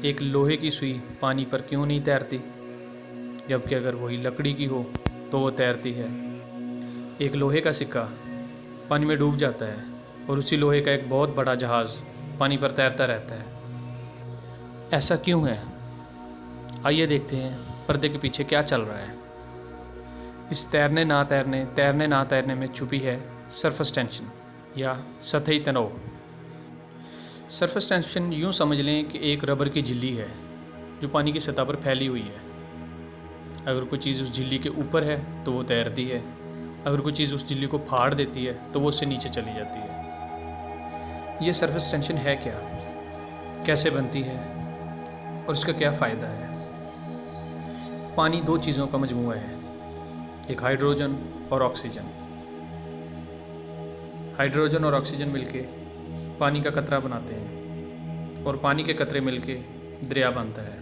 एक लोहे की सुई पानी पर क्यों नहीं तैरती, जबकि अगर वही लकड़ी की हो तो वो तैरती है। एक लोहे का सिक्का पानी में डूब जाता है और उसी लोहे का एक बहुत बड़ा जहाज़ पानी पर तैरता रहता है। ऐसा क्यों है? आइए देखते हैं पर्दे के पीछे क्या चल रहा है। इस तैरने ना तैरने में छुपी है सरफेस टेंशन या सतही तनाव। सरफेस टेंशन यूँ समझ लें कि एक रबर की झिल्ली है जो पानी की सतह पर फैली हुई है। अगर कोई चीज़ उस झिल्ली के ऊपर है तो वो तैरती है, अगर कोई चीज़ उस झिल्ली को फाड़ देती है तो वो उससे नीचे चली जाती है। ये सरफेस टेंशन है क्या, कैसे बनती है और इसका क्या फ़ायदा है? पानी दो चीज़ों का मजमूआ है, एक हाइड्रोजन और ऑक्सीजन। हाइड्रोजन और ऑक्सीजन मिलके पानी का कतरा बनाते हैं और पानी के कतरे मिलके दरिया बनता है।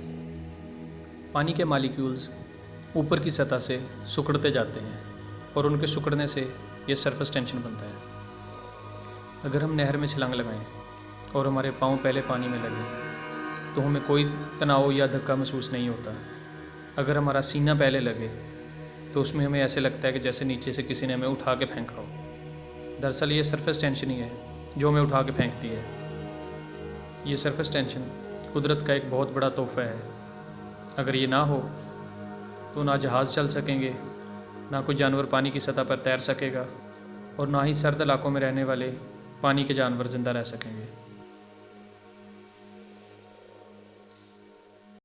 पानी के मॉलिक्यूल्स ऊपर की सतह से सिकुड़ते जाते हैं और उनके सिकुड़ने से ये सरफेस टेंशन बनता है। अगर हम नहर में छलांग लगाएं और हमारे पाँव पहले पानी में लगे तो हमें कोई तनाव या धक्का महसूस नहीं होता। अगर हमारा सीना पहले लगे तो उसमें हमें ऐसे लगता है कि जैसे नीचे से किसी ने हमें उठा के फेंका हो। दरअसल ये सरफेस टेंशन ही है जो हमें उठा के फेंकती है। ये सरफेस टेंशन कुदरत का एक बहुत बड़ा तोहफा है। अगर ये ना हो तो ना जहाज़ चल सकेंगे, ना कोई जानवर पानी की सतह पर तैर सकेगा और ना ही सर्द इलाकों में रहने वाले पानी के जानवर ज़िंदा रह सकेंगे।